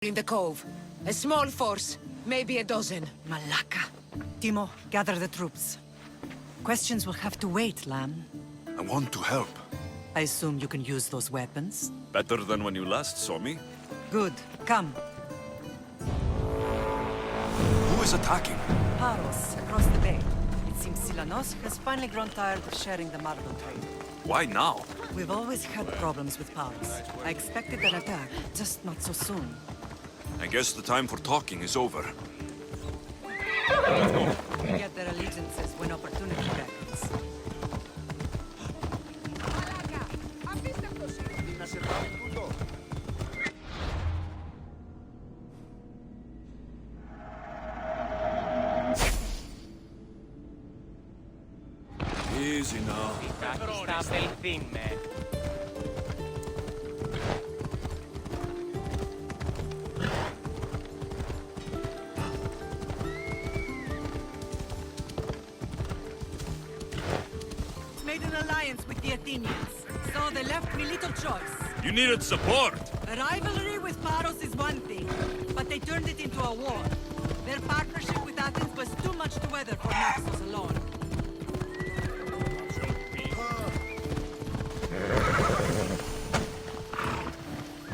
in the cove. A small force, maybe a dozen. Malaka. Timo, gather the troops. Questions will have to wait, Lamb. I want to help. I assume you can use those weapons? Better than when you last saw me. Good. Come. Who is attacking? Paros, across the bay. It seems Silanos has finally grown tired of sharing the marble trade. Why now? We've always had problems with Paros. I expected an attack, just not so soon. I guess the time for talking is over. Get their allegiances when opportunity beckons. Easy now. Sta bel film. Made an alliance with the Athenians, so they left me little choice. You needed support. A rivalry with Paros is one thing, but they turned it into a war. Their partnership with Athens was too much to weather for Naxos alone.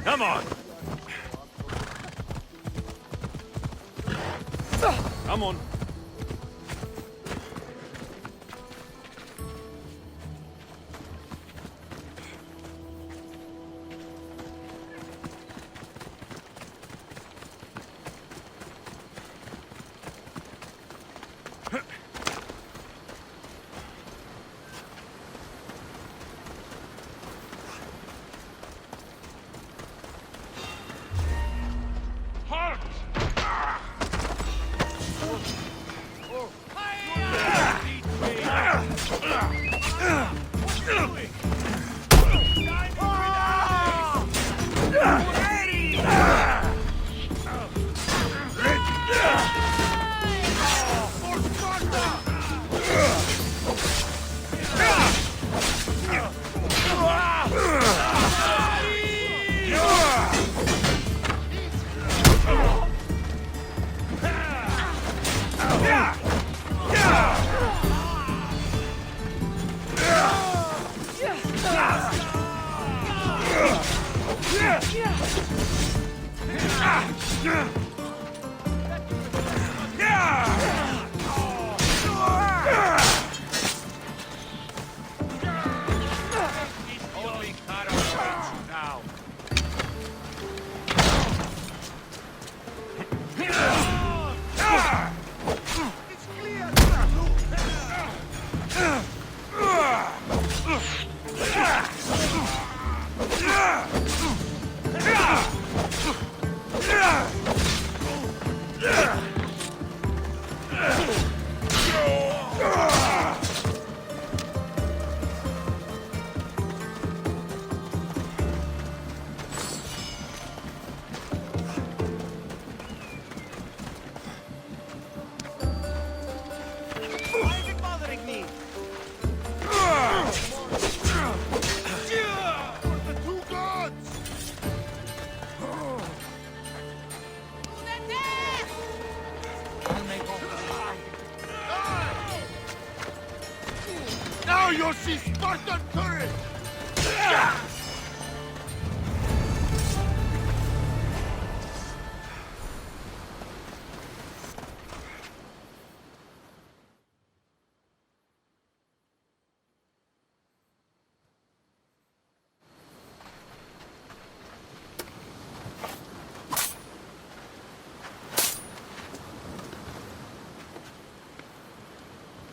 Come on. Come on. Now you'll see Spartan courage!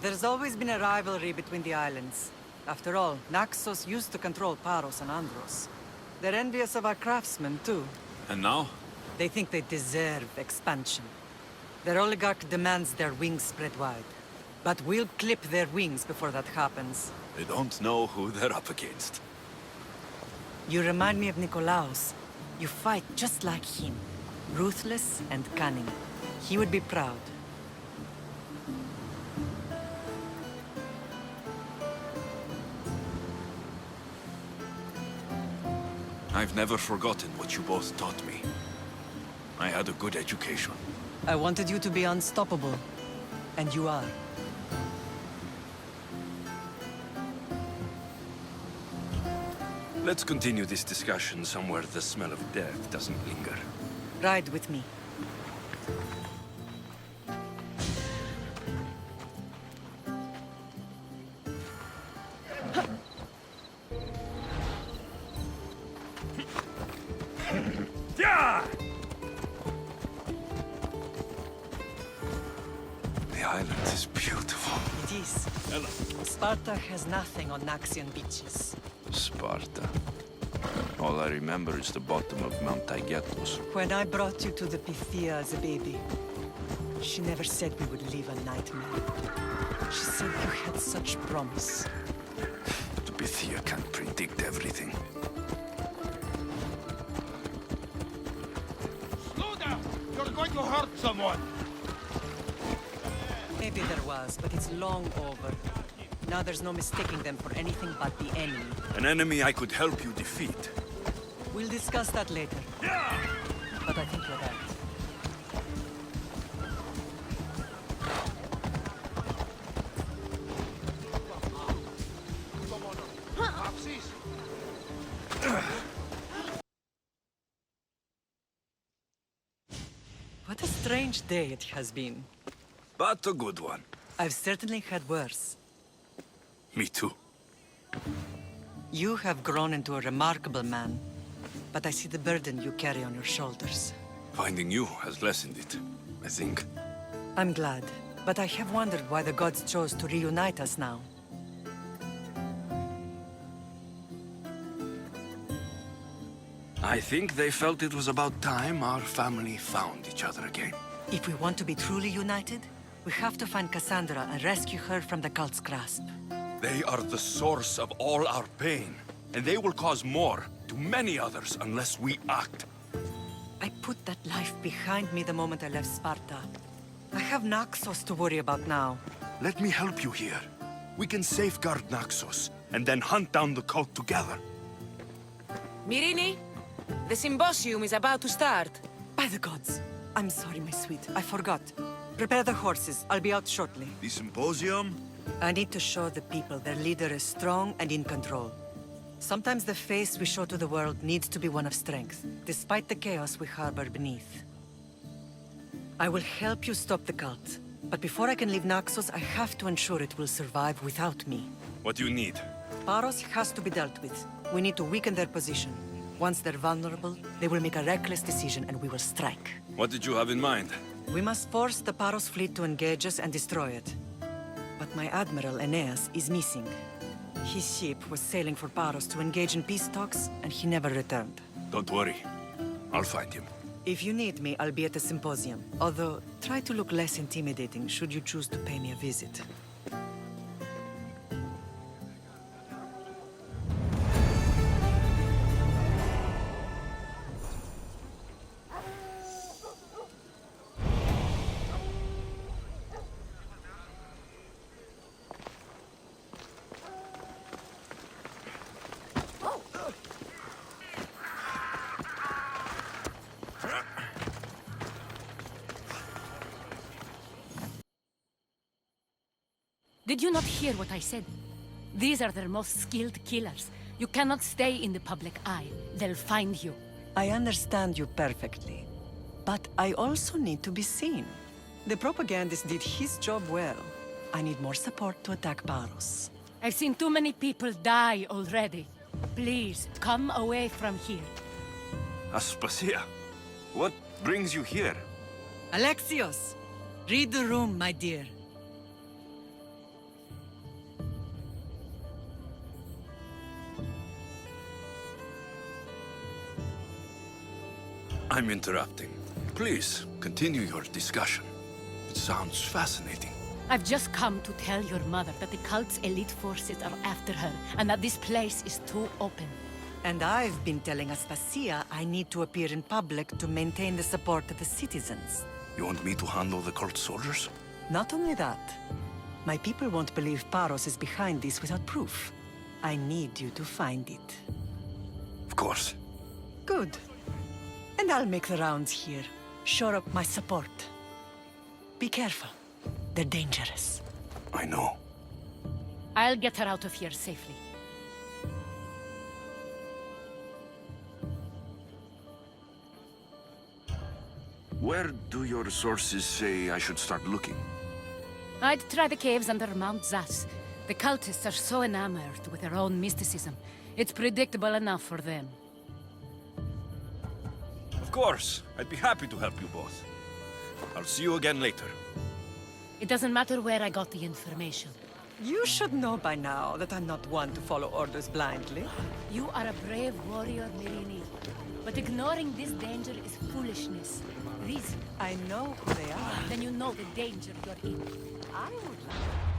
There's always been a rivalry between the islands. After all, Naxos used to control Paros and Andros. They're envious of our craftsmen, too. And now? They think they deserve expansion. Their oligarch demands their wings spread wide. But we'll clip their wings before that happens. They don't know who they're up against. You remind me of Nikolaos. You fight just like him. Ruthless and cunning. He would be proud. I've never forgotten what you both taught me. I had a good education. I wanted you to be unstoppable. And you are. Let's continue this discussion somewhere the smell of death doesn't linger. Ride with me. Yeah! The island is beautiful. It is. Hello. Sparta has nothing on Naxian beaches. Sparta. All I remember is the bottom of Mount Taygetos. When I brought you to the Pythia as a baby, she never said we would live a nightmare. She said you had such promise. The Pythia can't predict everything. Slow down! You're going to hurt someone! Maybe there was, but it's long over. Now there's no mistaking them for anything but the enemy. An enemy I could help you defeat. We'll discuss that later. Yeah! But I think you're right. What a strange day it has been. But a good one. I've certainly had worse. Me too. You have grown into a remarkable man, but I see the burden you carry on your shoulders. Finding you has lessened it, I think. I'm glad, but I have wondered why the gods chose to reunite us now. I think they felt it was about time our family found each other again. If we want to be truly united, we have to find Cassandra and rescue her from the cult's grasp. They are the source of all our pain, and they will cause more to many others unless we act. I put that life behind me the moment I left Sparta. I have Naxos to worry about now. Let me help you here. We can safeguard Naxos, and then hunt down the cult together. Myrrine, the symposium is about to start. By the gods! I'm sorry, my sweet. I forgot. Prepare the horses. I'll be out shortly. The symposium? I need to show the people their leader is strong and in control. Sometimes the face we show to the world needs to be one of strength, despite the chaos we harbor beneath. I will help you stop the cult, but before I can leave Naxos, I have to ensure it will survive without me. What do you need? Paros has to be dealt with. We need to weaken their position. Once they're vulnerable, they will make a reckless decision and we will strike. What did you have in mind? We must force the Paros fleet to engage us and destroy it. But my admiral, Aeneas, is missing. His ship was sailing for Paros to engage in peace talks, and he never returned. Don't worry. I'll find him. If you need me, I'll be at the symposium. Although, try to look less intimidating should you choose to pay me a visit. Did you not hear what I said? These are their most skilled killers. You cannot stay in the public eye. They'll find you. I understand you perfectly. But I also need to be seen. The propagandist did his job well. I need more support to attack Paros. I've seen too many people die already. Please, come away from here. Aspasia, what brings you here? Alexios! Read the room, my dear. I'm interrupting. Please, continue your discussion. It sounds fascinating. I've just come to tell your mother that the cult's elite forces are after her, and that this place is too open. And I've been telling Aspasia I need to appear in public to maintain the support of the citizens. You want me to handle the cult soldiers? Not only that, my people won't believe Paros is behind this without proof. I need you to find it. Of course. Good. And I'll make the rounds here. shore up my support. Be careful. They're dangerous. I know. I'll get her out of here safely. Where do your sources say I should start looking? I'd try the caves under Mount Zas. The cultists are so enamored with their own mysticism. It's predictable enough for them. Of course. I'd be happy to help you both. I'll see you again later. It doesn't matter where I got the information. You should know by now that I'm not one to follow orders blindly. You are a brave warrior, Mirini. But ignoring this danger is foolishness. These, I know who they are. then you know the danger you're in. I would like...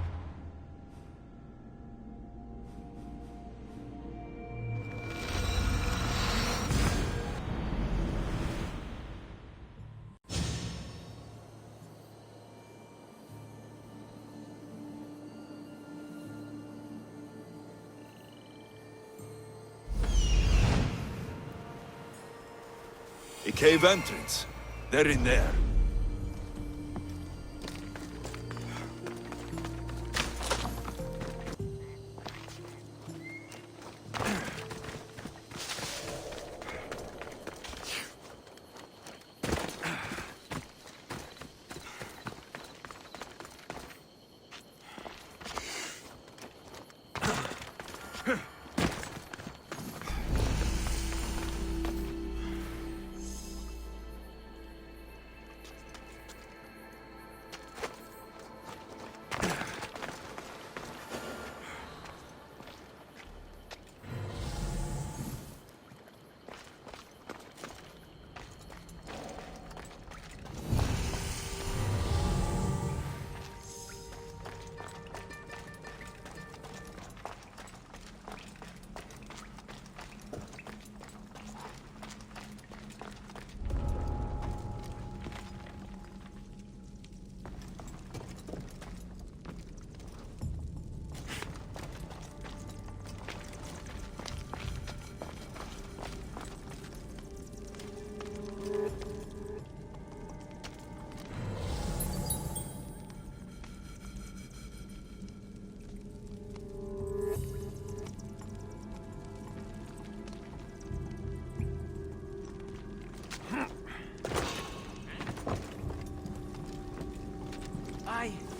A cave entrance. They're in there.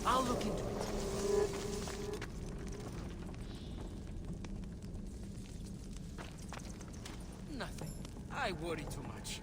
I'll look into it. Nothing. I worry too much.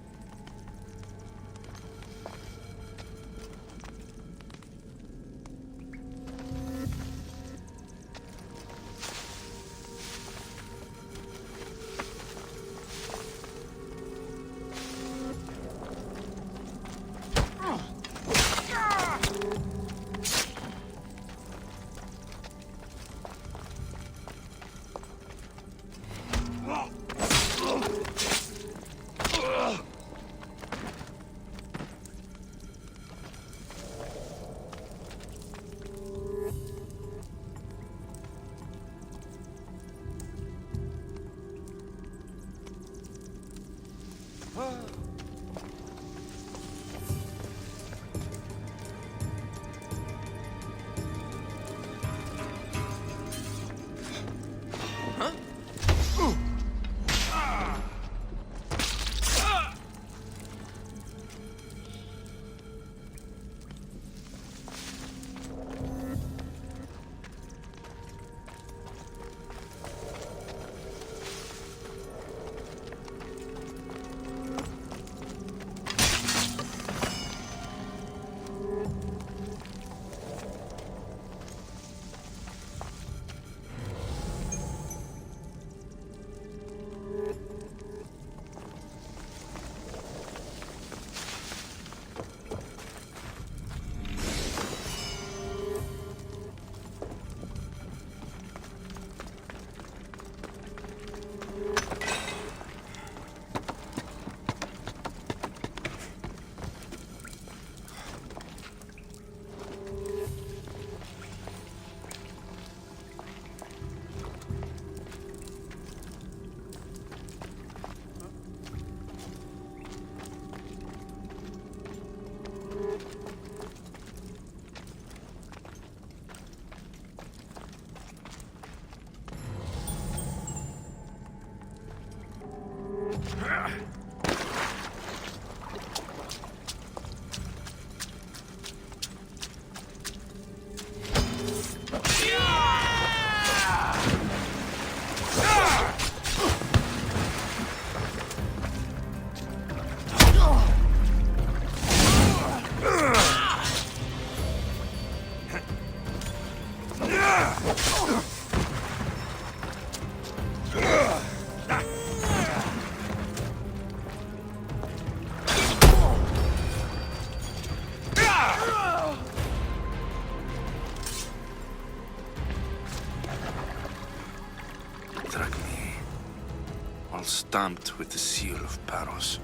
stamped with the seal of Paros.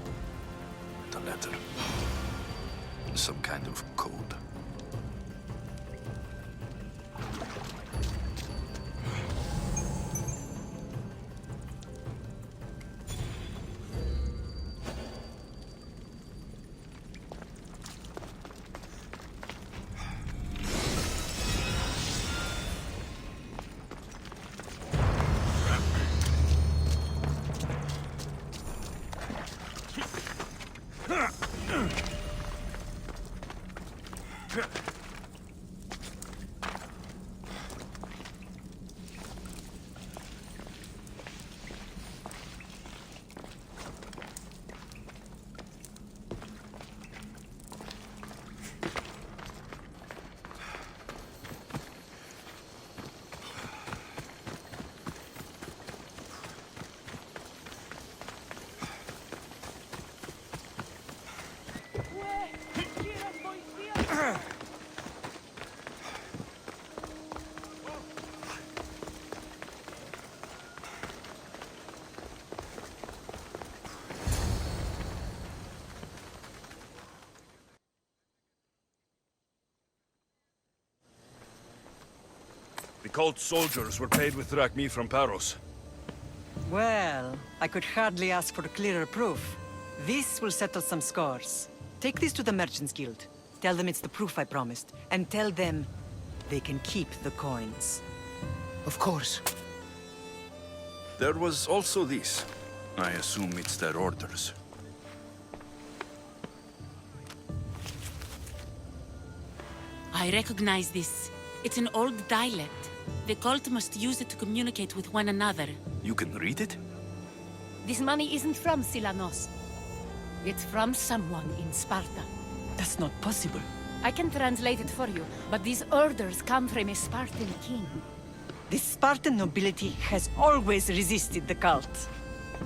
The letter. Some kind of code. The cult soldiers were paid with drachmi from Paros. Well, I could hardly ask for clearer proof. This will settle some scores. Take this to the Merchants Guild. Tell them it's the proof I promised. And tell them they can keep the coins. Of course. There was also this. I assume it's their orders. I recognize this. It's an old dialect. The cult must use it to communicate with one another. You can read it? This money isn't from Silanos. It's from someone in Sparta. That's not possible. I can translate it for you, but these orders come from a Spartan king. The Spartan nobility has always resisted the cult.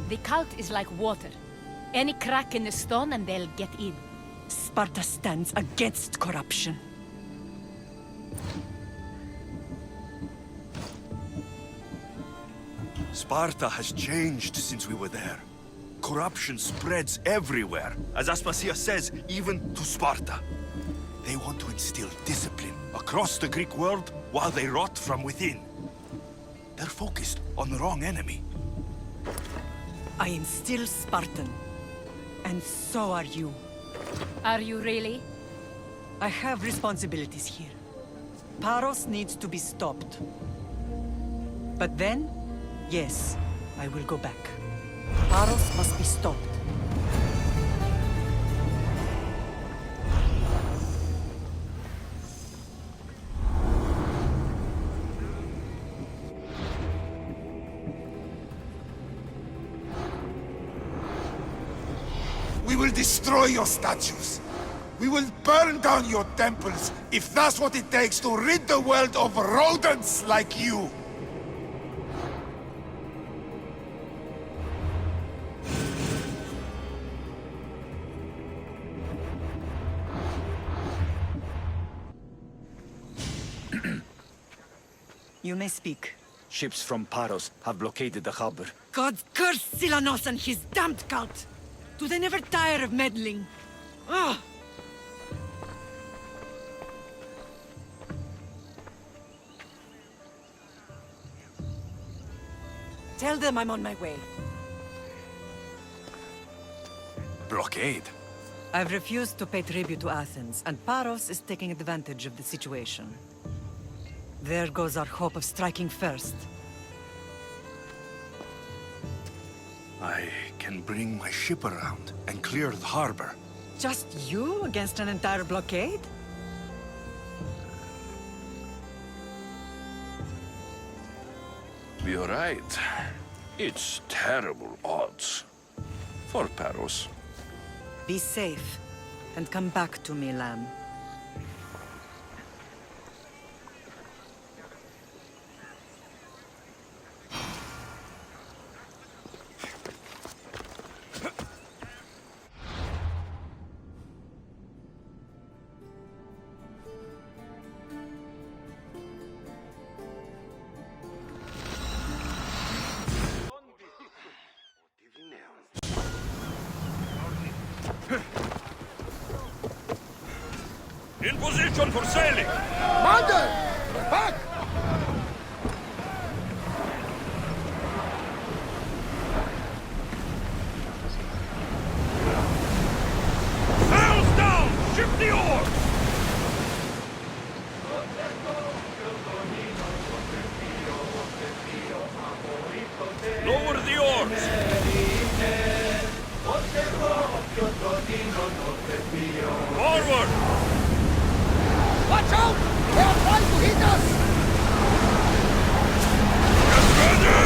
The cult is like water. Any crack in the stone and they'll get in. Sparta stands against corruption. Sparta has changed since we were there. Corruption spreads everywhere. As Aspasia says, even to Sparta. They want to instill discipline across the Greek world while they rot from within. They're focused on the wrong enemy. I am still Spartan. And so are you. Are you really? I have responsibilities here. Paros needs to be stopped. But then, yes, I will go back. Paros must be stopped. We will destroy your statues. We will burn down your temples if that's what it takes to rid the world of rodents like you. You may speak. Ships from Paros have blockaded the harbor. God curse Silanos and his damned cult! Do they never tire of meddling? Ugh! Tell them I'm on my way. Blockade? I've refused to pay tribute to Athens, and Paros is taking advantage of the situation. There goes our hope of striking first. I can bring my ship around and clear the harbor. Just you against an entire blockade? You're right. It's terrible odds. For Paros. Be safe, and come back to me, lamb. In position for sailing! Commander! We're back! Sails down! Ship the oars! Lower the oars! Forward! Watch out! They are trying to hit us! Get ready!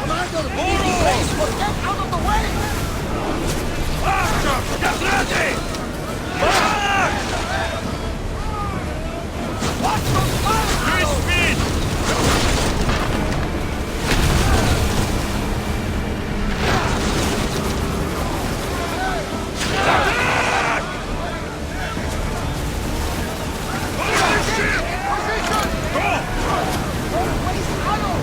Commander, we More need to oars! brace for get out of the way! Archer! Get ready! March! Watch for fire! Increase speed! Attack! Fire the ship! Position! Go! Don't waste ammo!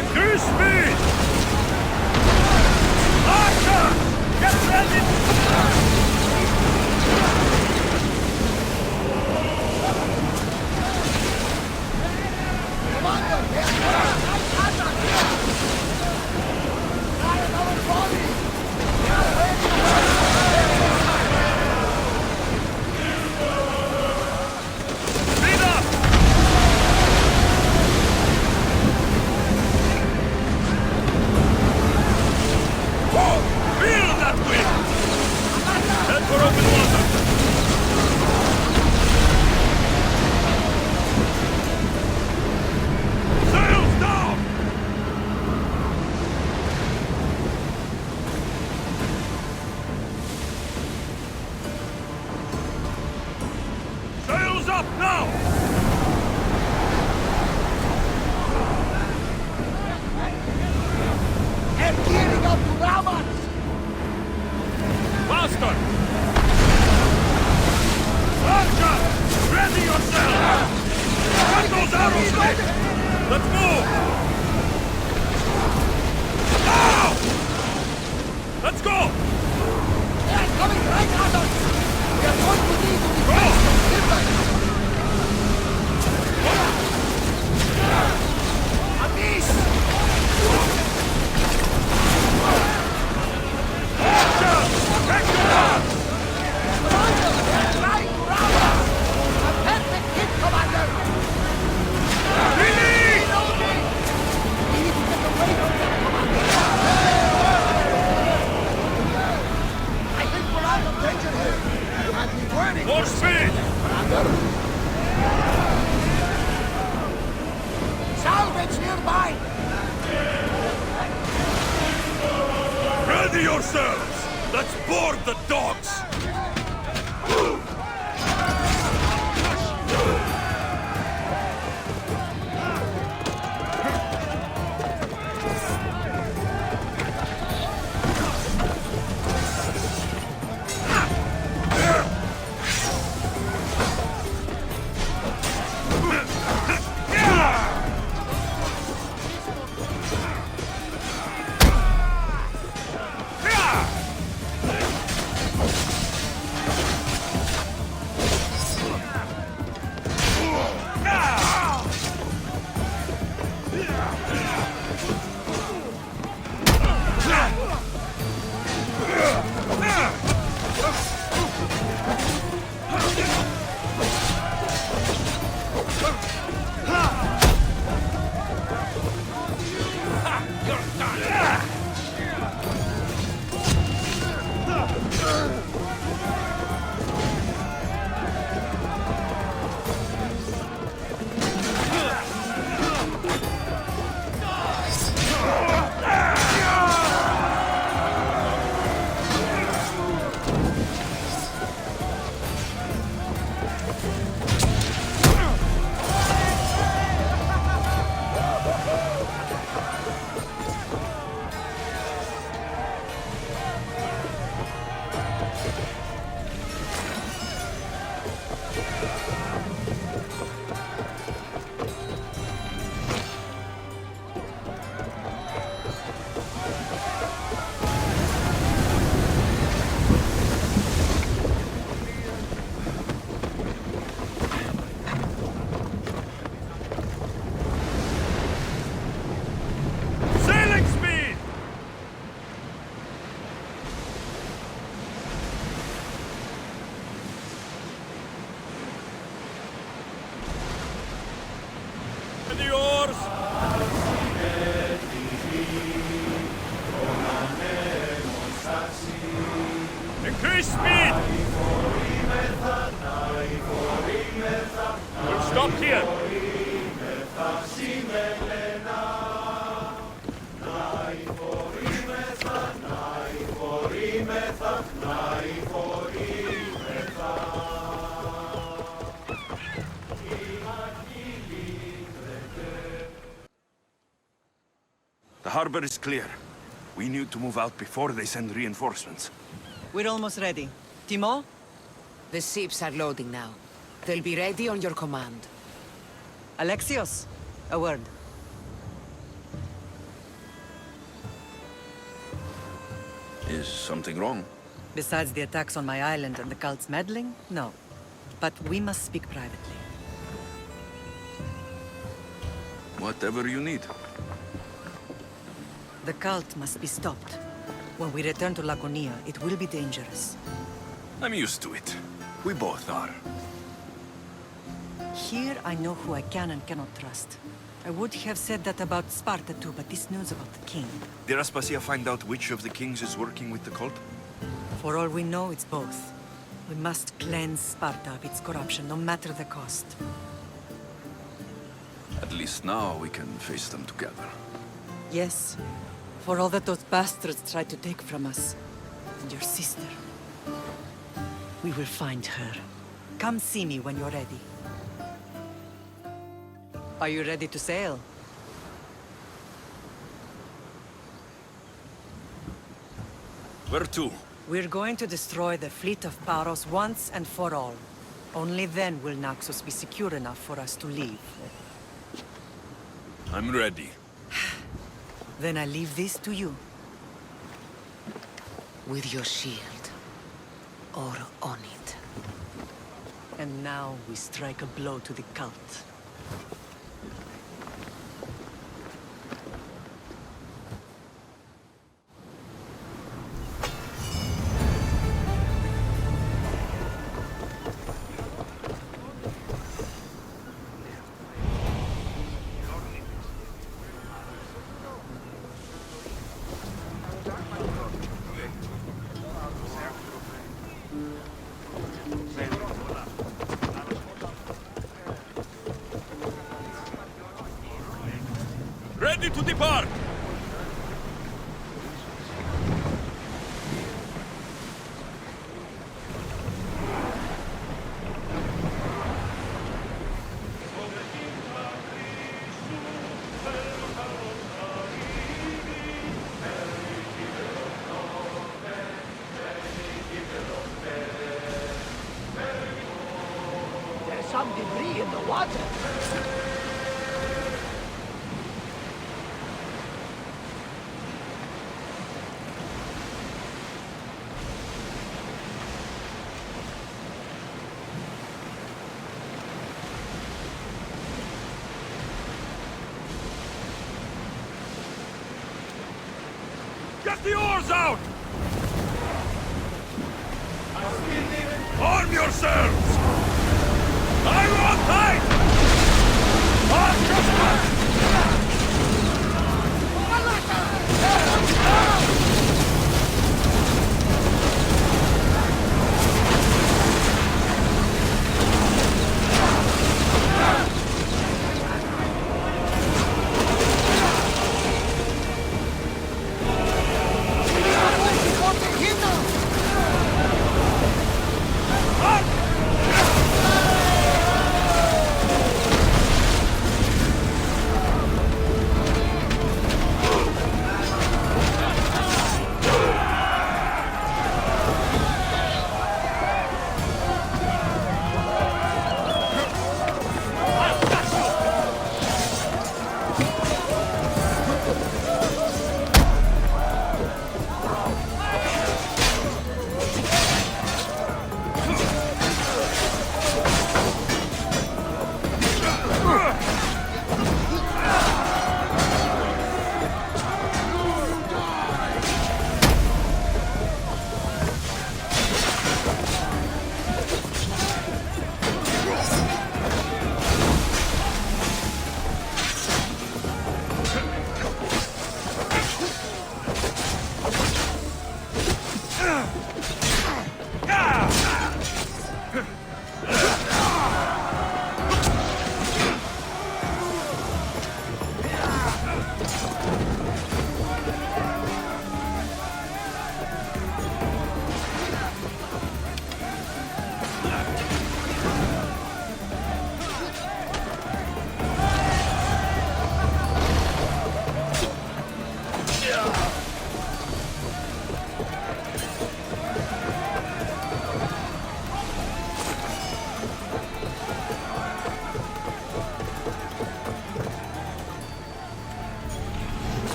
Increase speed! Archer! Get ready! Commander, they are right at us! Try another body! They are ready! Speed up! Whoa! Feel that wind! Head for open water! Sails down! Sails up now! They're gearing up to ram us! Faster! Archer! Ready yourself! Get those arrows ready! Let's move! Now! Let's go! They are coming right at us! We are going to need to defend them! A miss! Archer! Take your mark! Commander, they are trying to ram us! A perfect hit, Commander! Ready! Reloading! We need to get away from them, Commander! I think we're out of danger here! You had me worried! More speed! Commander! Salvage nearby! Ready yourselves! Let's board the dogs! Increase speed! We'll stop here. The harbor is clear. We need to move out before they send reinforcements. We're almost ready. Timo? The ships are loading now. They'll be ready on your command. Alexios? A word. Is something wrong? Besides the attacks on my island and the cult's meddling? No. But we must speak privately. Whatever you need. The cult must be stopped. When we return to Laconia, it will be dangerous. I'm used to it. We both are. Here I know who I can and cannot trust. I would have said that about Sparta too, but this news about the king... Did Aspasia find out which of the kings is working with the cult? For all we know, it's both. We must cleanse Sparta of its corruption, no matter the cost. At least now we can face them together. Yes. For all that those bastards tried to take from us. And your sister. We will find her. Come see me when you're ready. Are you ready to sail? Where to? We're going to destroy the fleet of Paros once and for all. Only then will Naxos be secure enough for us to leave. I'm ready. Then I leave this to you. With your shield. Or on it. And now we strike a blow to the cult. Ready to depart! There's some debris in the water. Get the oars out! Arm yourselves! I want tight!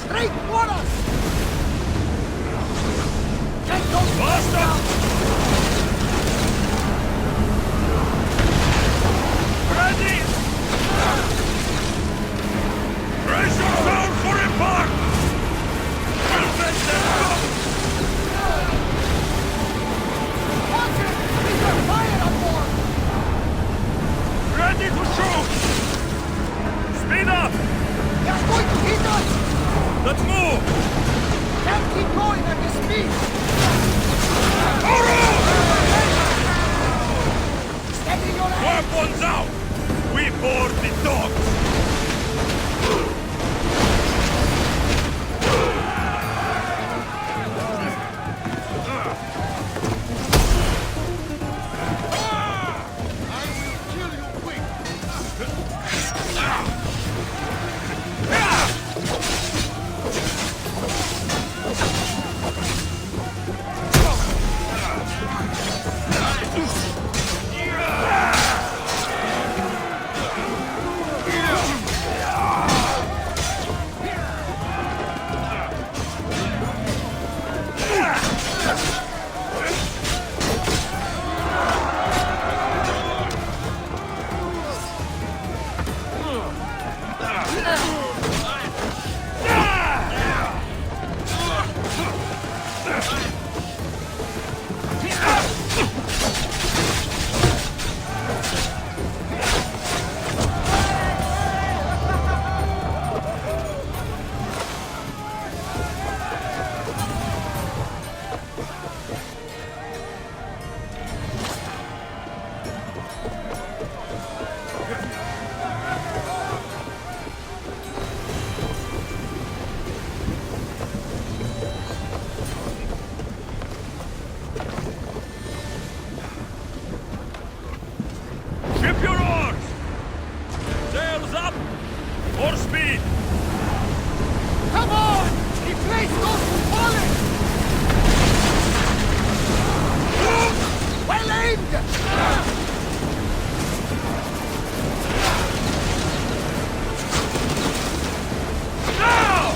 straight for us! Get those Basta! down! Ready! Brace yourself for impact! We'll let them go! Watch it! Keep your fire on board! Ready to shoot! Speed up! They're going to hit us! Let's move! Can't keep going at this speed! Steady your aim! Weapons out! We board the dogs! Ship your oars! Sails up! More speed! Come on! Replace those who fallen! Well aimed! Now!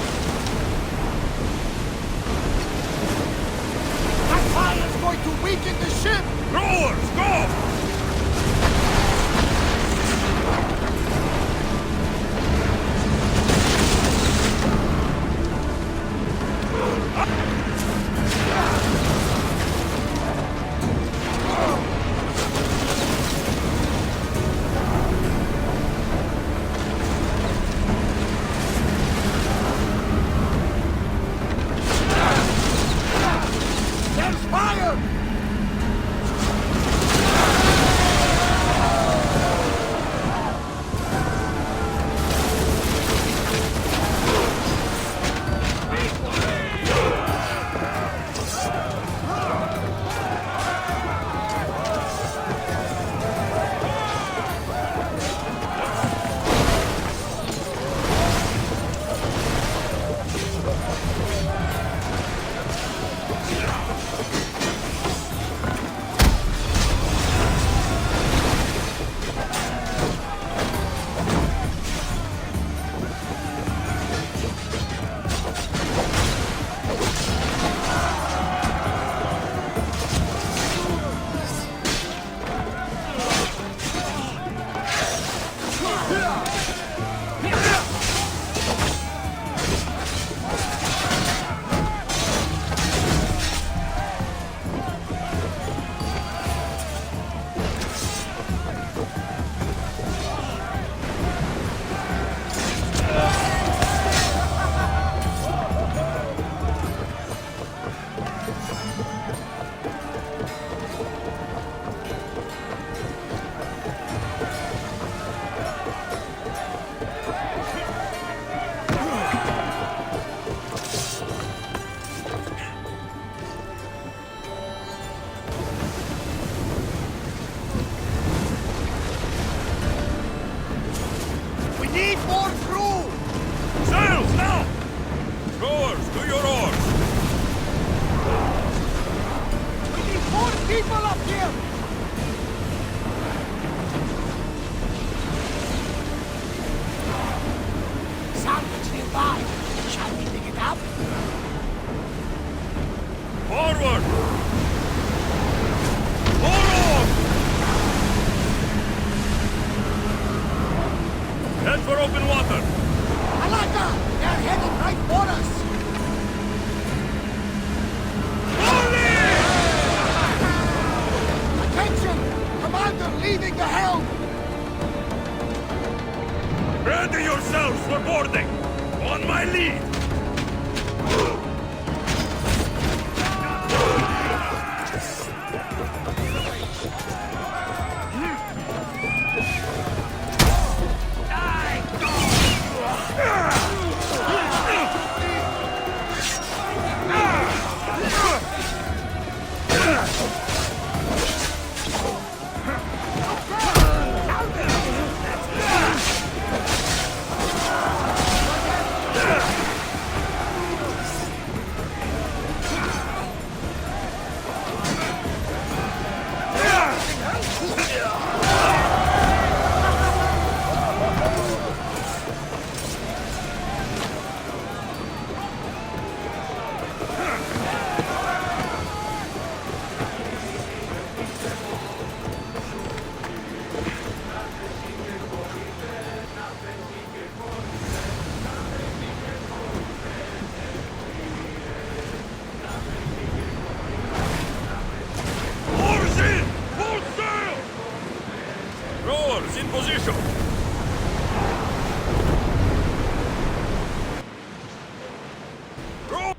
That fire's going to weaken the ship! Rowers, go! There's fire! Need more crew! Sails now! Rowers, do your oars! We need more people up here! Salvage nearby! Shall we begin? for boarding! On my lead! Oars in! Full sail! Rowers in position! Row!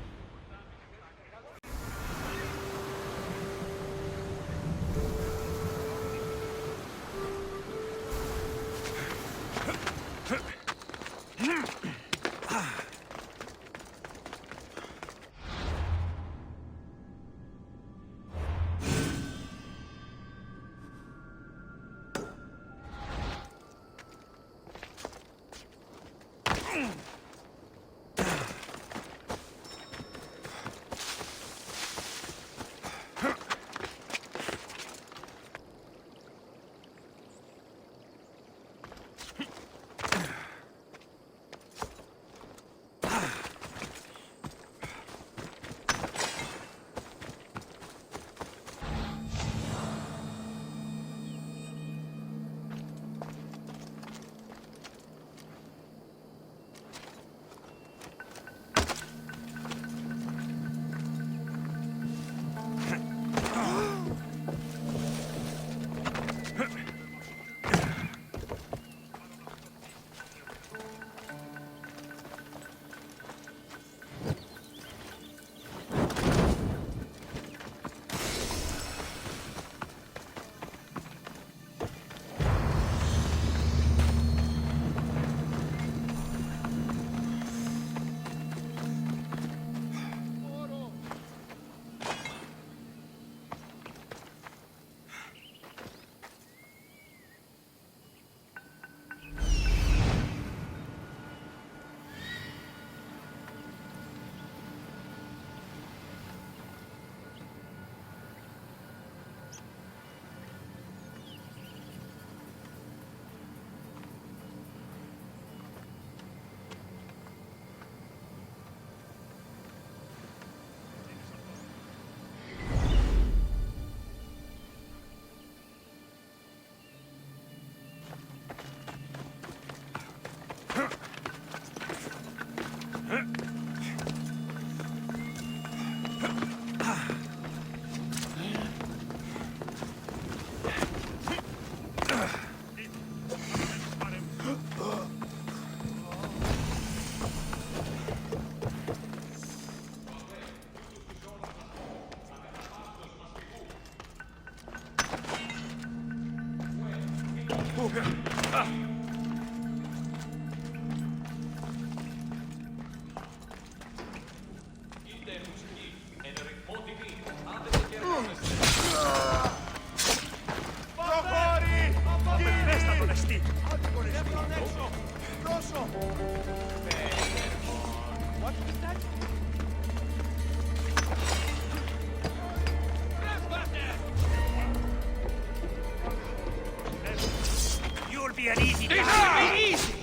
You'll be an easy target. Easy!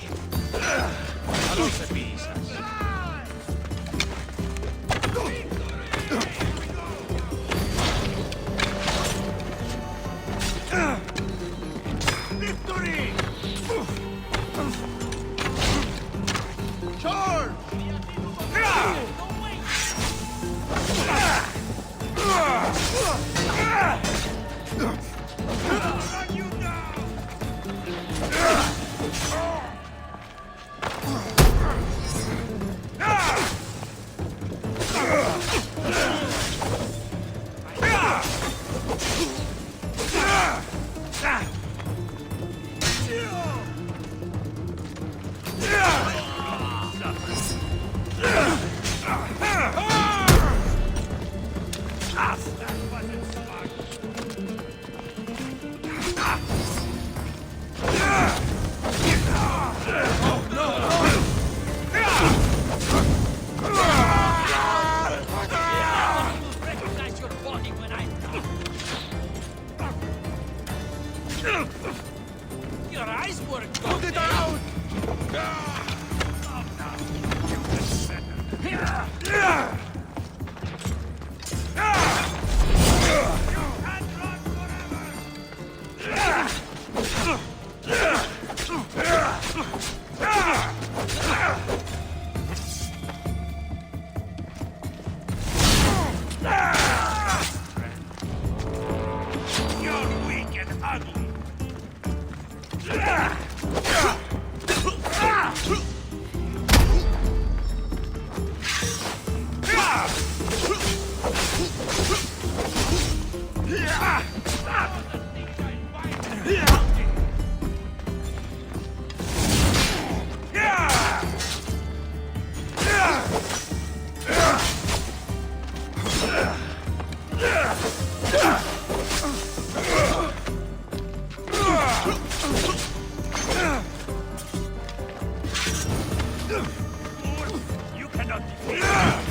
Ma non se pisa. Victory! Charge! Run you down! and ugly. You cannot defeat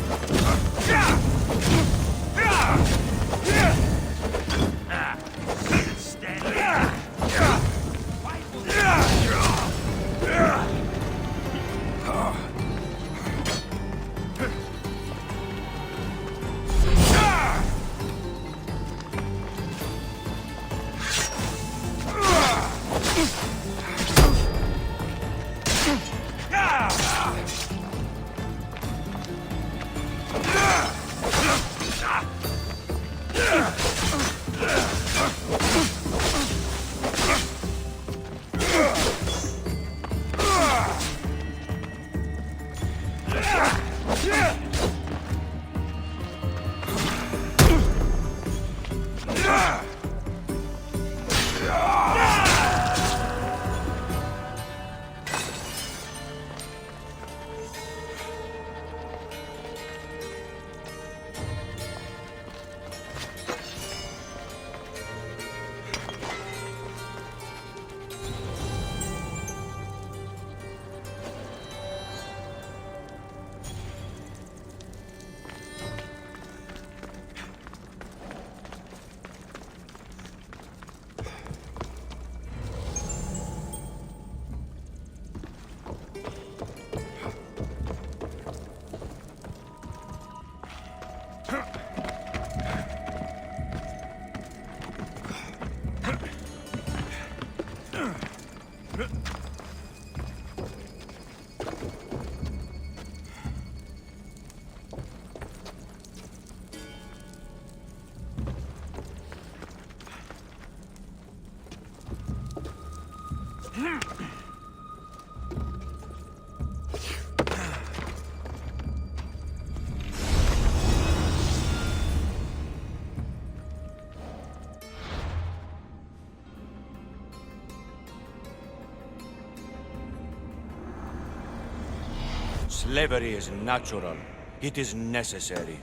Slavery is natural. It is necessary.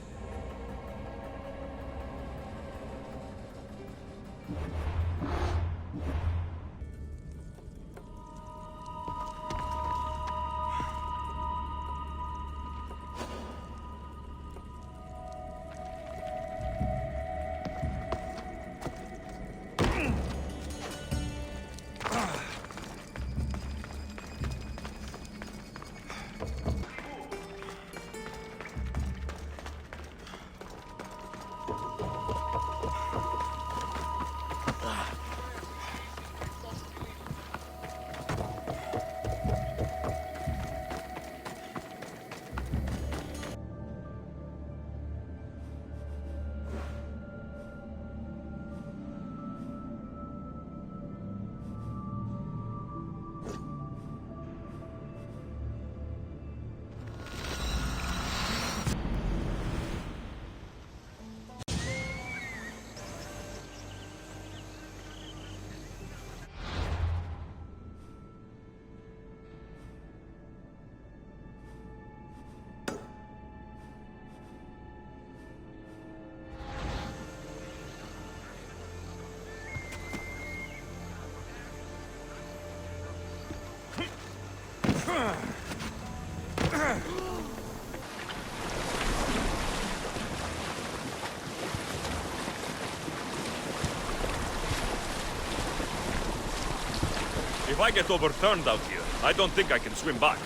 If I get overturned out here, I don't think I can swim back.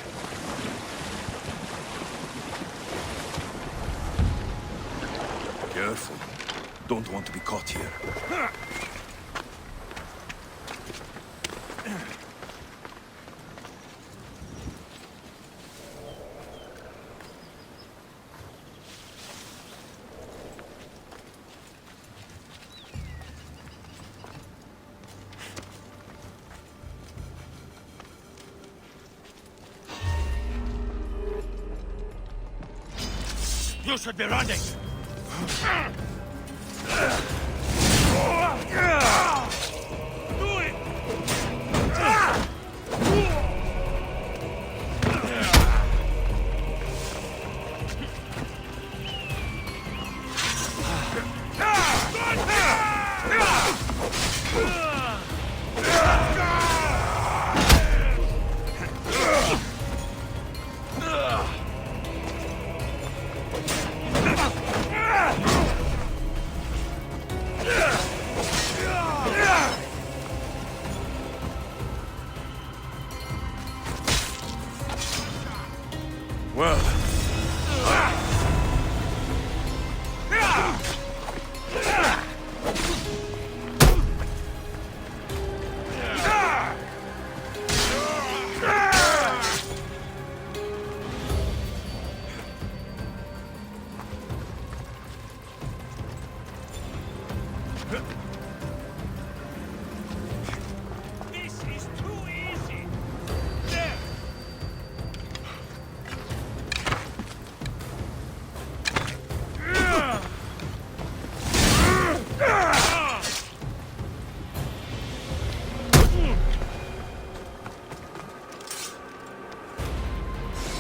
Careful. Don't want to be caught here. You should be running! Well, This is too easy. There.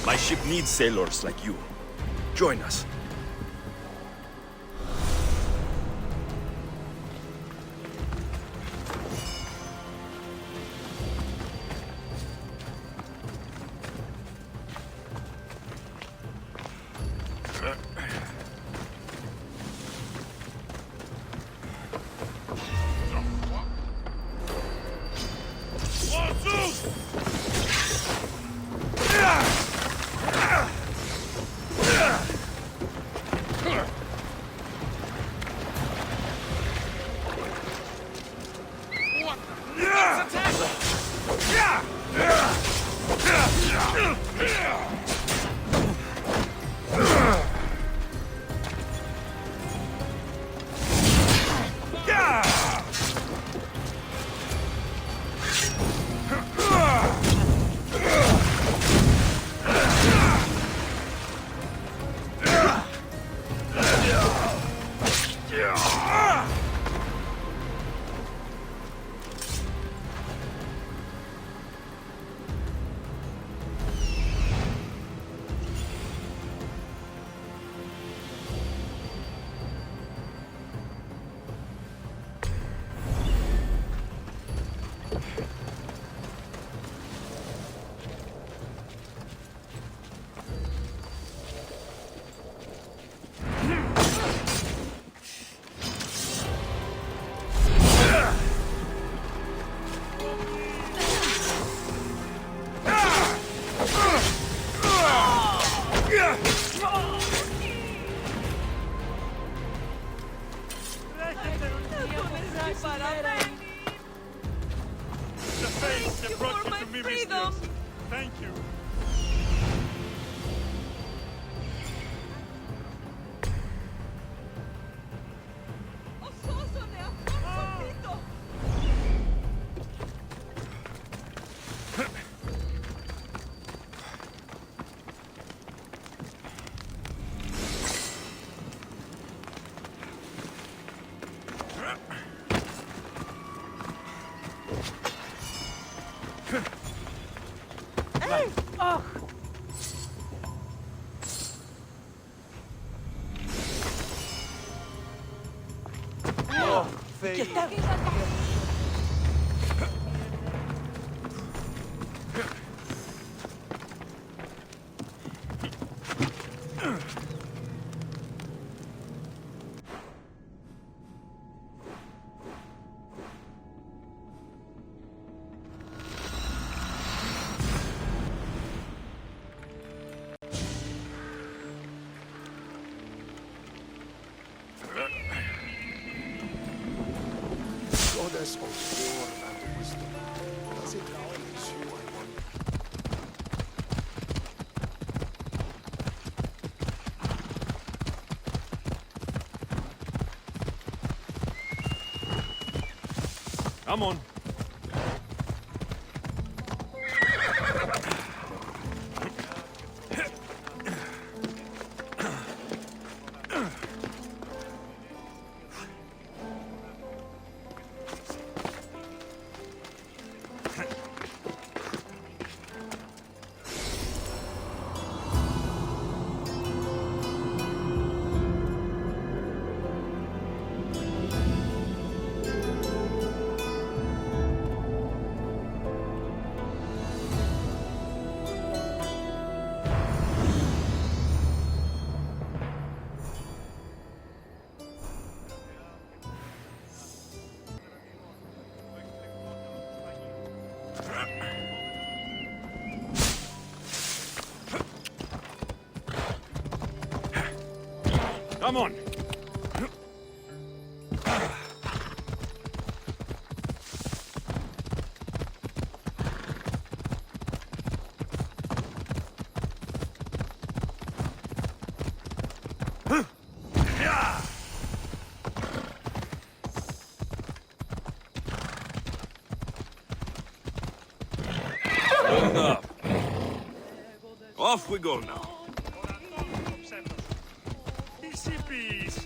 my ship needs sailors like you. Join us. The face that brought you to me, mistress. Thank you. Goddess of war and wisdom. Does it please you, I wonder? Come on. Come on. Hold up. Off we go now. Easy peas.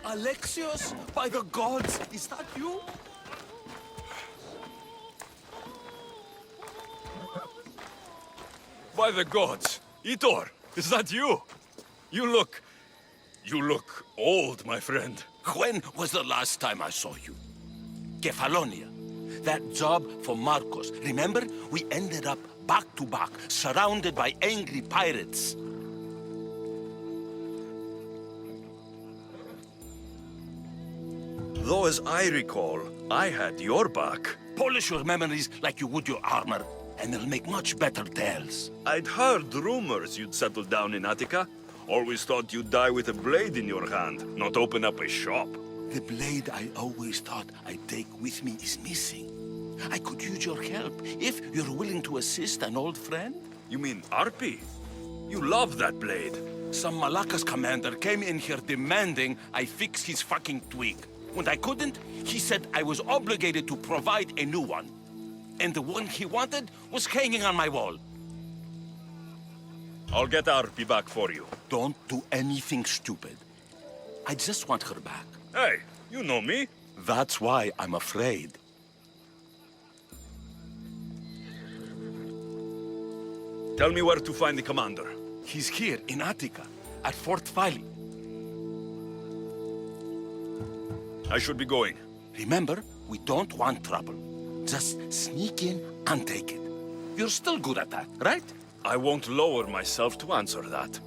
Alexios, by the gods, is that you? By the gods. Itor, is that you? You look old, my friend. When was the last time I saw you? Kefalonia. That job for Marcos. Remember? We ended up back to back, surrounded by angry pirates. Though as I recall, I had your back. Polish your memories like you would your armor, and they'll make much better tales. I'd heard rumors you'd settle down in Attica. Always thought you'd die with a blade in your hand, not open up a shop. The blade I always thought I'd take with me is missing. I could use your help, if you're willing to assist an old friend. You mean Arpi? You love that blade. Some Malacca's commander came in here demanding I fix his fucking twig. When I couldn't, he said I was obligated to provide a new one. And the one he wanted was hanging on my wall. I'll get Arpi back for you. Don't do anything stupid. I just want her back. Hey, you know me. That's why I'm afraid. Tell me where to find the commander. He's here in Attica, at Fort Fili. I should be going. Remember, we don't want trouble. Just sneak in and take it. You're still good at that, right? I won't lower myself to answer that.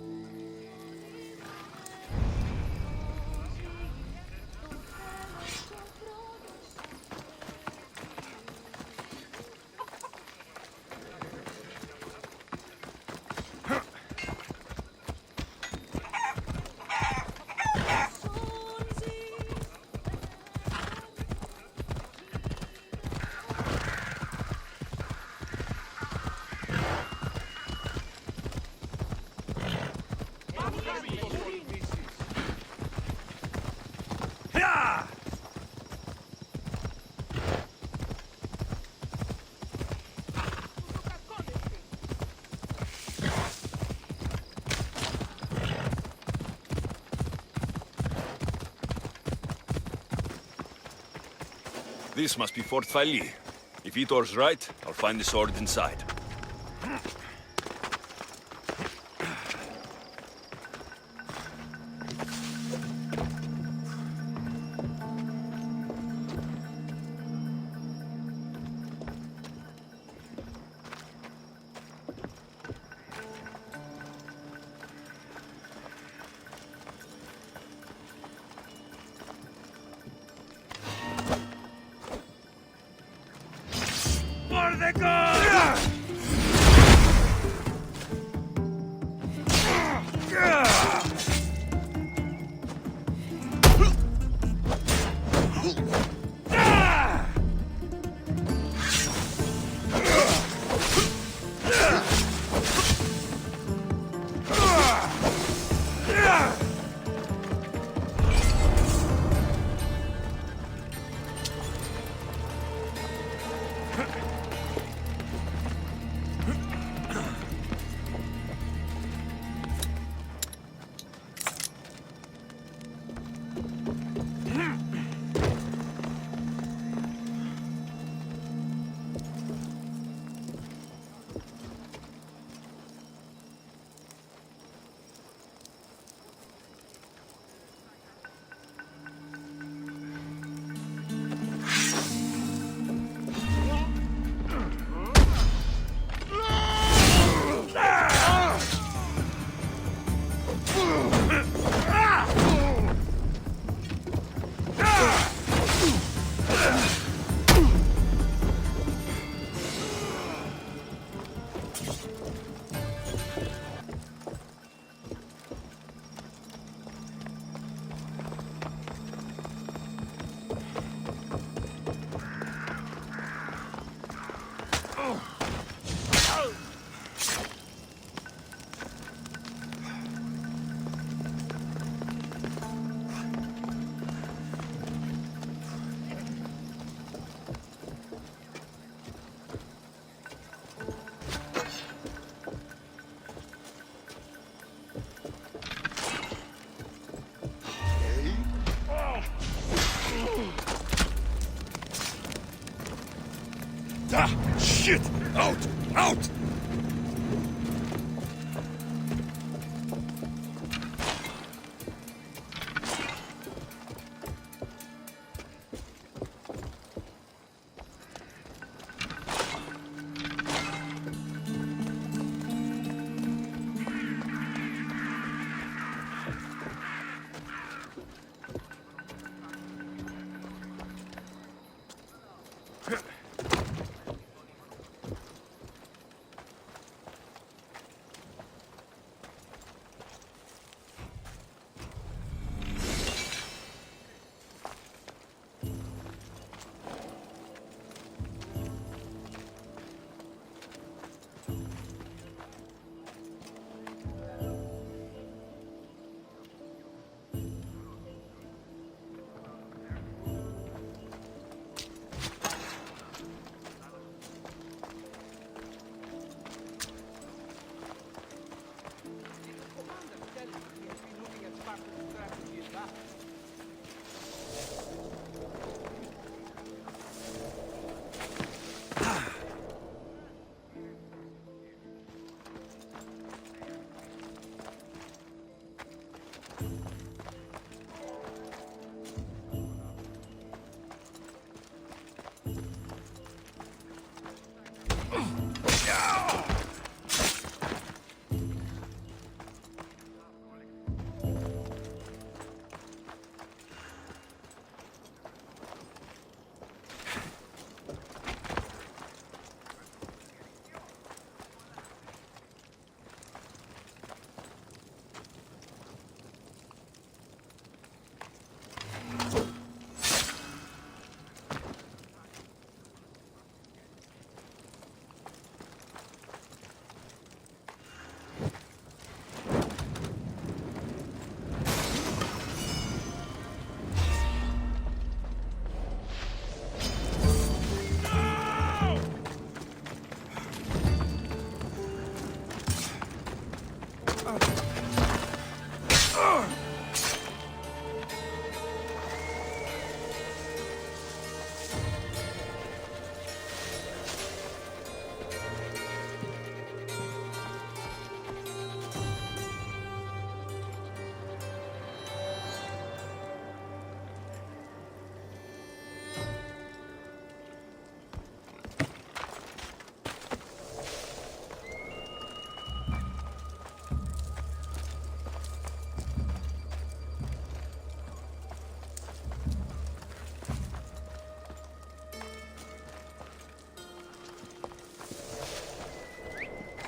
This must be Fort Fili. If Itor's right, I'll find the sword inside. For the gods! Shit! Out! Out!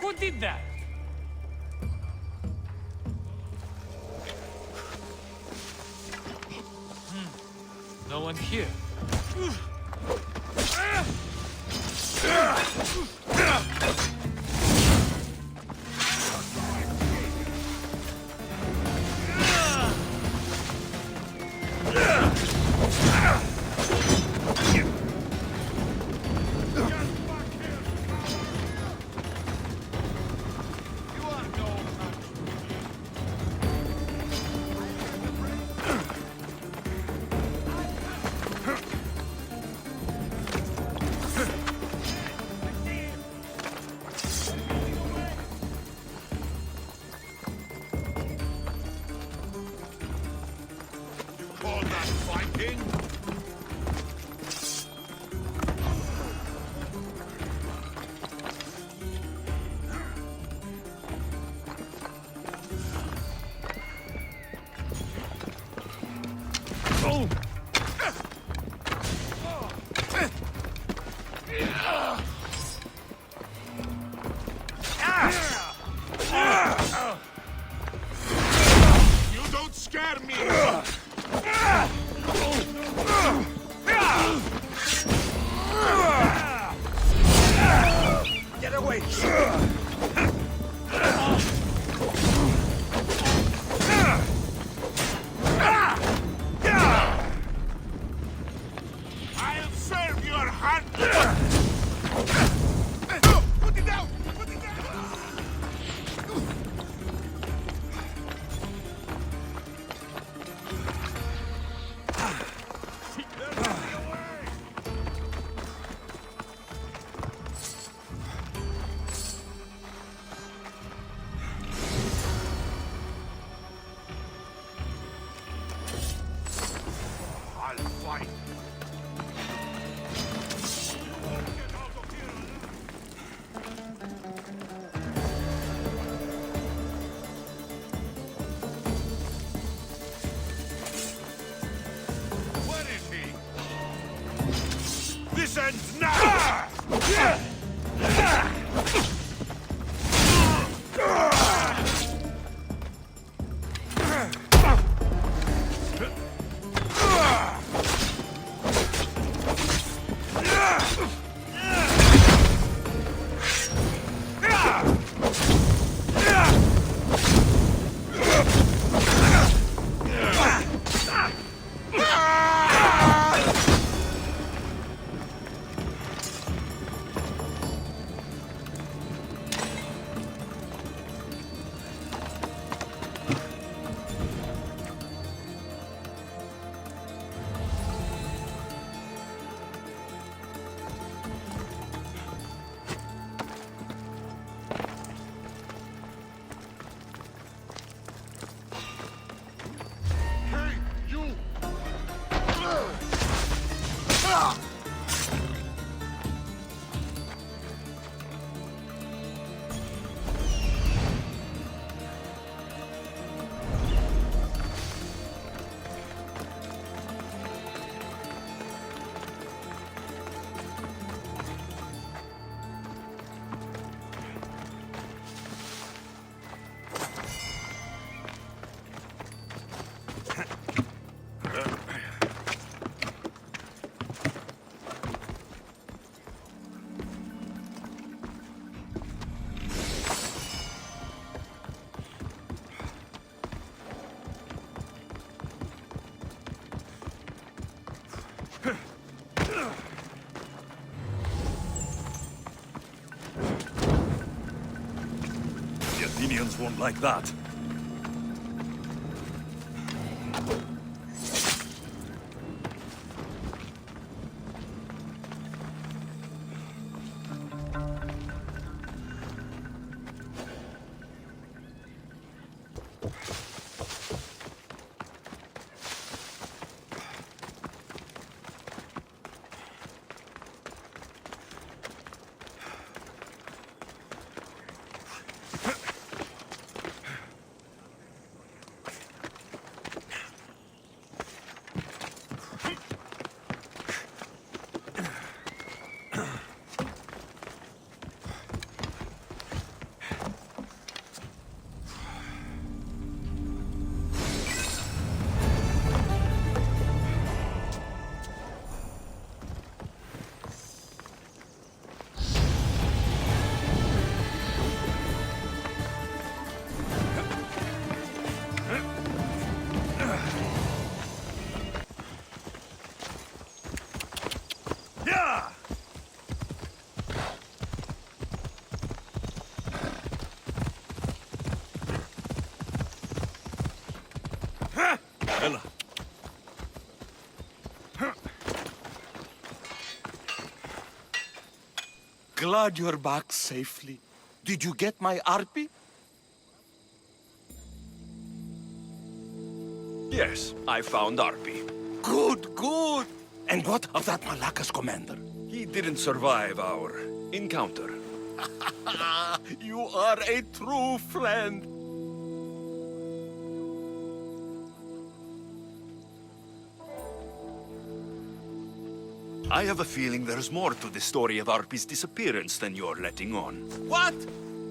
Who did that? No one here. Call that fighting? You don't scare me! Get away! I'll serve your hand! Put it down! Put it down! ends now! The Athenians won't like that. Glad you're back safely. Did you get my arpy? Yes, I found Arpi. Good, good. And what of that Malacca's commander? He didn't survive our encounter. You are a true friend. I have a feeling there's more to the story of Arpi's disappearance than you're letting on. What?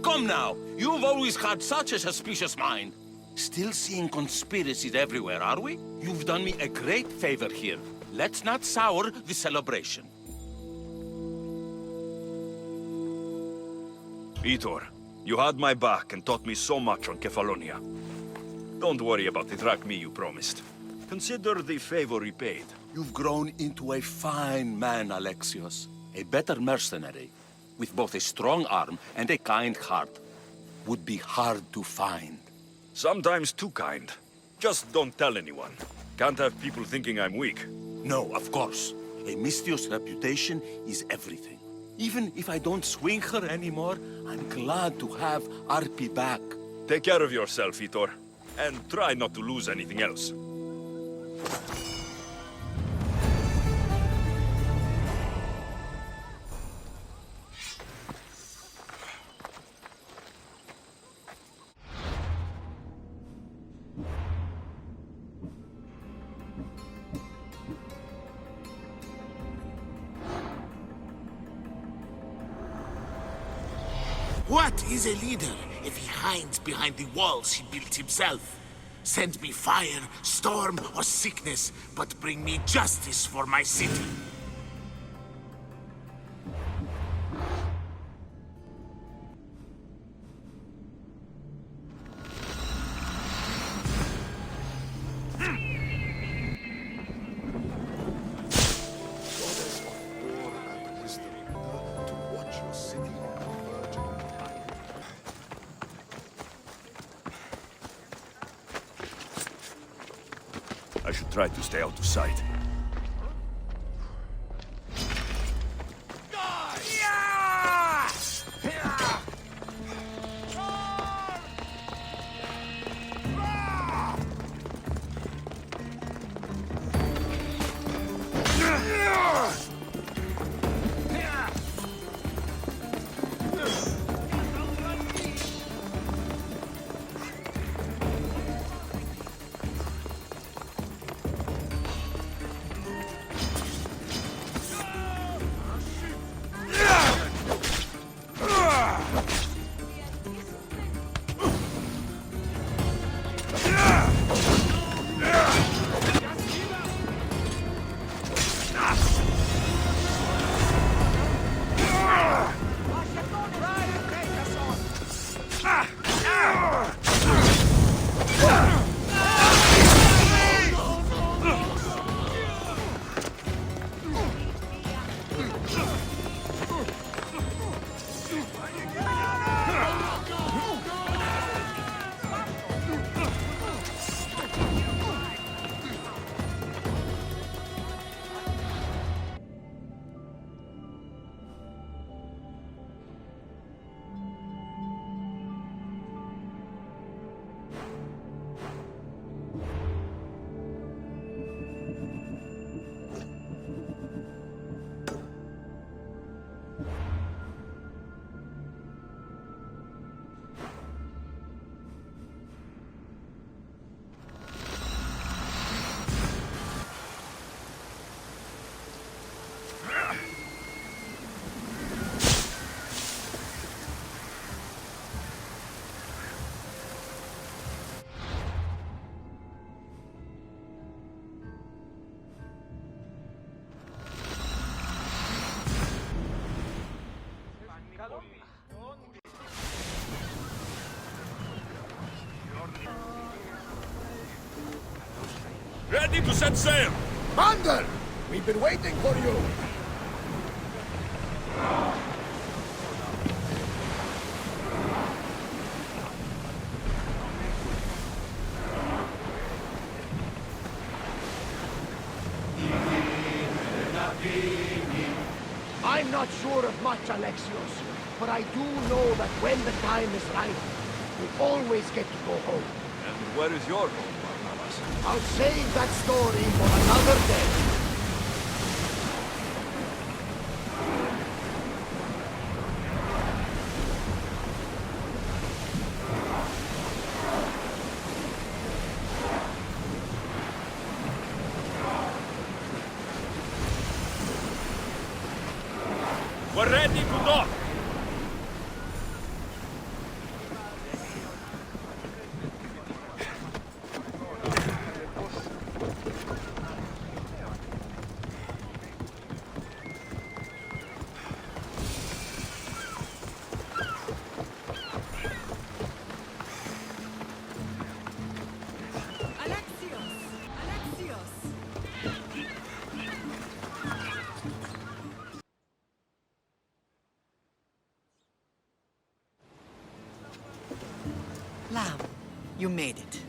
Come now. You've always had such a suspicious mind. Still seeing conspiracies everywhere, are we? You've done me a great favor here. Let's not sour the celebration. Vitor, you had my back and taught me so much on Kefalonia. Don't worry about the drachmi you promised. Consider the favor repaid. You've grown into a fine man, Alexios. A better mercenary, with both a strong arm and a kind heart, would be hard to find. Sometimes too kind. Just don't tell anyone. Can't have people thinking I'm weak. No, of course. A Misthios reputation is everything. Even if I don't swing her anymore, I'm glad to have Arpi back. Take care of yourself, Vitor. And try not to lose anything else. What is a leader if he hides behind the walls he built himself? Send me fire, storm, or sickness, but bring me justice for my city. Goddess of war and wisdom, to watch your city on the verge of empire. I should try to stay out of sight. Ready to set sail! Commander! We've been waiting for you! I'm not sure of much, Alexios, but I do know that when the time is right, we always get to go home. And where is your home, Barnabas? I'll save that story for another day. We're ready to dock! Lamb, you made it.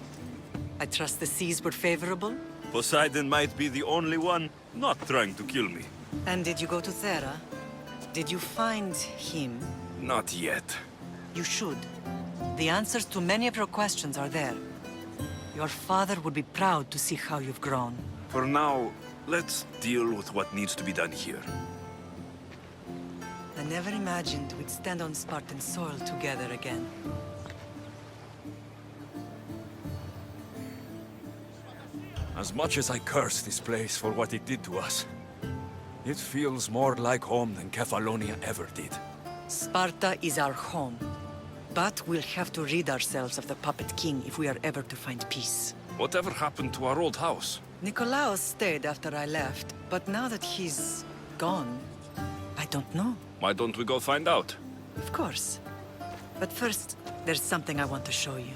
I trust the seas were favorable? Poseidon might be the only one not trying to kill me. And did you go to Thera? Did you find him? Not yet. You should. The answers to many of your questions are there. Your father would be proud to see how you've grown. For now, let's deal with what needs to be done here. I never imagined we'd stand on Spartan soil together again. As much as I curse this place for what it did to us, it feels more like home than Kefalonia ever did. Sparta is our home. But we'll have to rid ourselves of the Puppet King if we are ever to find peace. Whatever happened to our old house? Nikolaos stayed after I left, but now that he's gone, I don't know. Why don't we go find out? Of course. But first, there's something I want to show you.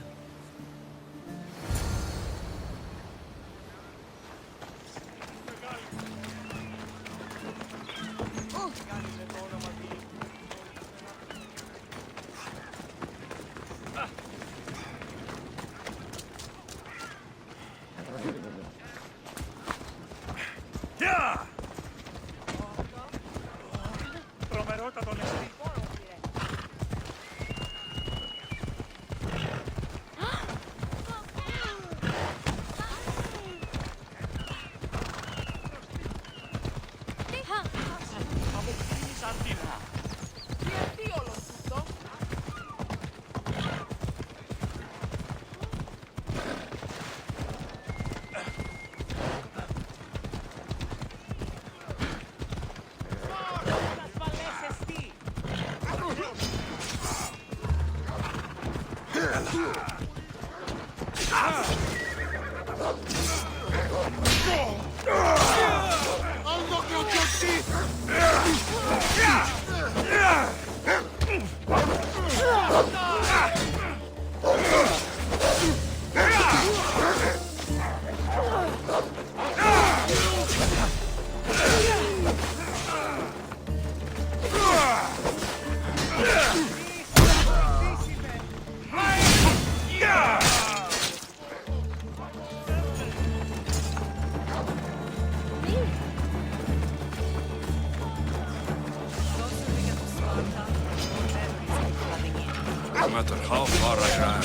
No matter how far I ran,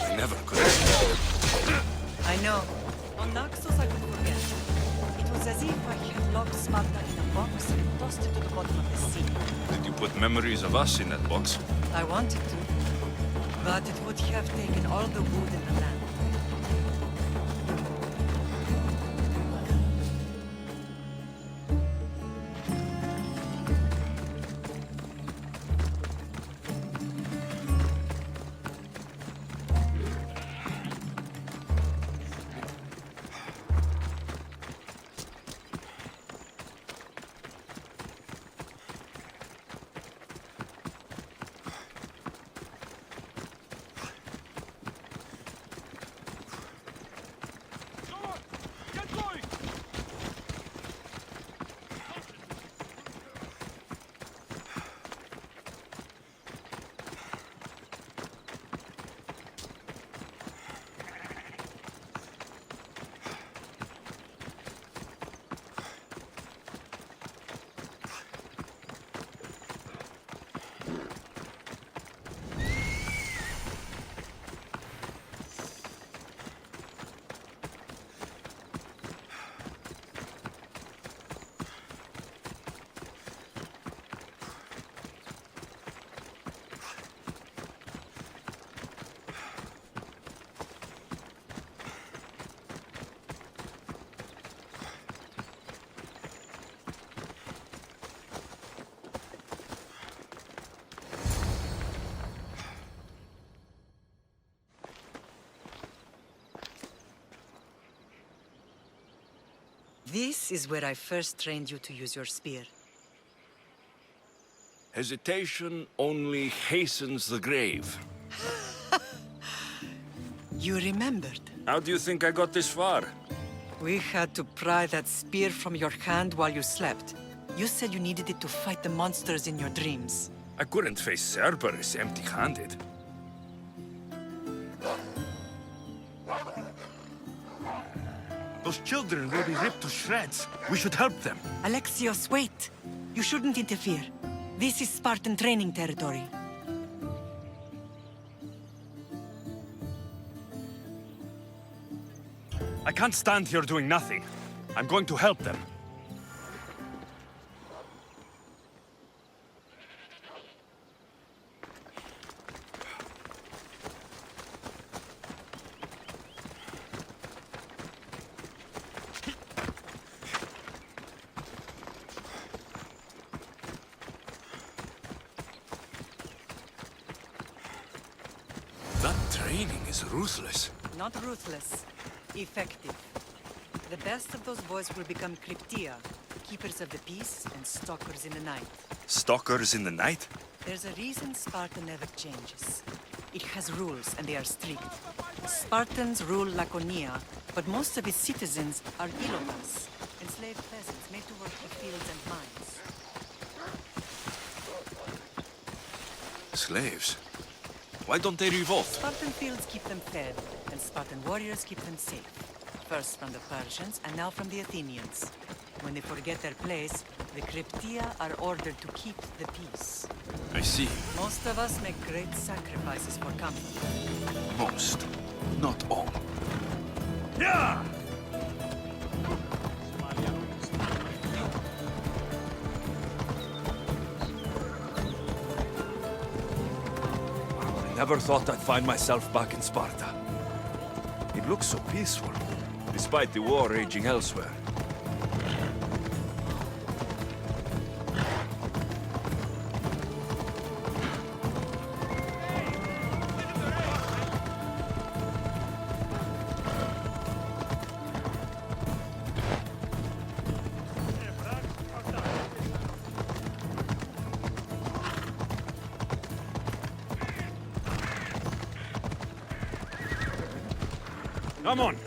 I never could escape. I know. On Naxos I could forget. It was as if I had locked Sparta in a box and tossed it to the bottom of the sea. Did you put memories of us in that box? I wanted to. But it would have taken all the wood in the land. This is where I first trained you to use your spear. Hesitation only hastens the grave. You remembered. How do you think I got this far? We had to pry that spear from your hand while you slept. You said you needed it to fight the monsters in your dreams. I couldn't face Cerberus empty-handed. Those children will be ripped to shreds. We should help them. Alexios, wait! You shouldn't interfere. This is Spartan training territory. I can't stand here doing nothing. I'm going to help them. training is ruthless. Not ruthless. Effective. The best of those boys will become Cryptia, keepers of the peace and stalkers in the night. Stalkers in the night? There's a reason Sparta never changes. It has rules, and they are strict. Spartans rule Laconia, but most of its citizens are ilotas, enslaved peasants made to work the fields and mines. Slaves? Why don't they revolt? Spartan fields keep them fed, and Spartan warriors keep them safe. First from the Persians, and now from the Athenians. When they forget their place, the Cryptia are ordered to keep the peace. I see. Most of us make great sacrifices for comfort. Most. Not all. Yeah! I never thought I'd find myself back in Sparta. It looks so peaceful, despite the war raging elsewhere. Come on!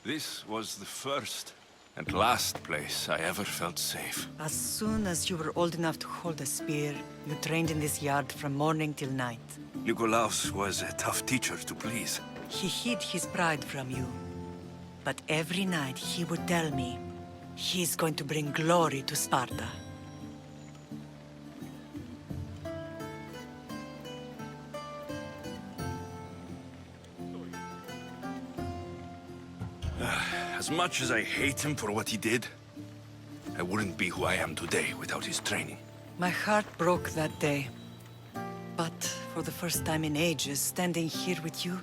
This was the first and last place I ever felt safe. As soon as you were old enough to hold a spear, you trained in this yard from morning till night. Nikolaos was a tough teacher to please. He hid his pride from you. But every night he would tell me, he's going to bring glory to Sparta. As much as I hate him for what he did, I wouldn't be who I am today without his training. My heart broke that day. But for the first time in ages, standing here with you,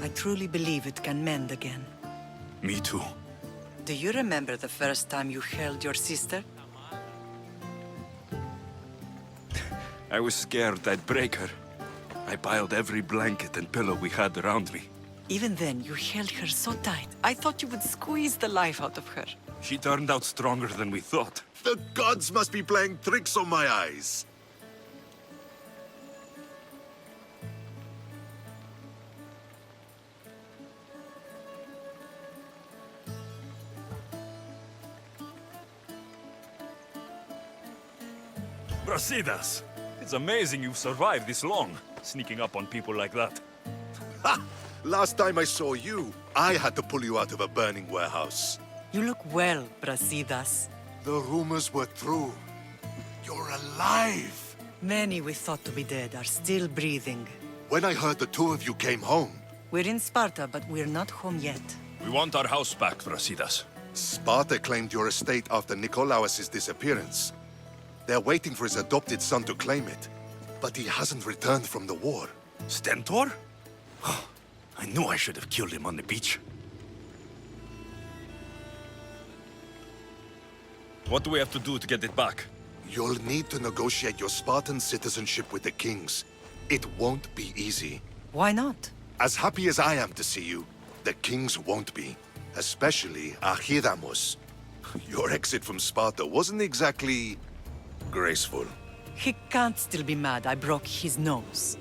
I truly believe it can mend again. Me too. Do you remember the first time you held your sister? I was scared I'd break her. I piled every blanket and pillow we had around me. Even then, you held her so tight. I thought you would squeeze the life out of her. She turned out stronger than we thought. The gods must be playing tricks on my eyes. Brasidas! It's amazing you've survived this long, sneaking up on people like that. Ha! Last time I saw you, I had to pull you out of a burning warehouse. You look well, Brasidas. The rumors were true. You're alive! Many we thought to be dead are still breathing. When I heard the two of you came home, We're in Sparta, but we're not home yet. We want our house back, Brasidas. Sparta claimed your estate after Nikolaos' disappearance. They're waiting for his adopted son to claim it. But he hasn't returned from the war. Stentor? I knew I should have killed him on the beach. What do we have to do to get it back? You'll need to negotiate your Spartan citizenship with the kings. It won't be easy. Why not? As happy as I am to see you, the kings won't be. Especially Archidamos. Your exit from Sparta wasn't exactly graceful. He can't still be mad I broke his nose.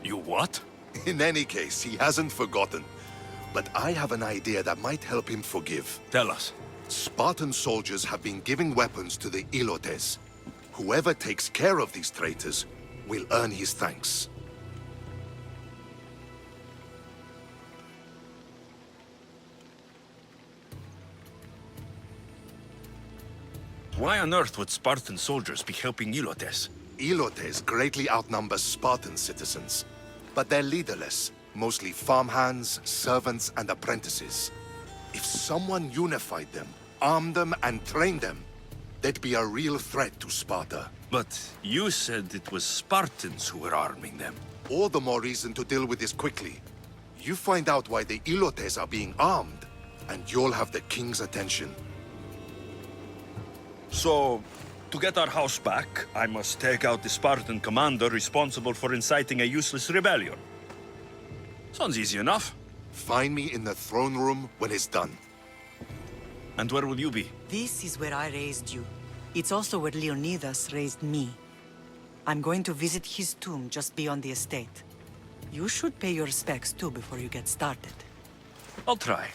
You what? In any case, he hasn't forgotten. But I have an idea that might help him forgive. Tell us. Spartan soldiers have been giving weapons to the Ilotes. Whoever takes care of these traitors will earn his thanks. Why on earth would Spartan soldiers be helping Ilotes? Ilotes greatly outnumber Spartan citizens. but they're leaderless. Mostly farmhands, servants, and apprentices. If someone unified them, armed them, and trained them, they'd be a real threat to Sparta. But you said it was Spartans who were arming them. All the more reason to deal with this quickly. You find out why the Ilotes are being armed, and you'll have the king's attention. So, to get our house back, I must take out the Spartan commander responsible for inciting a useless rebellion. Sounds easy enough. Find me in the throne room when it's done. And where will you be? This is where I raised you. It's also where Leonidas raised me. I'm going to visit his tomb just beyond the estate. You should pay your respects too before you get started. I'll try.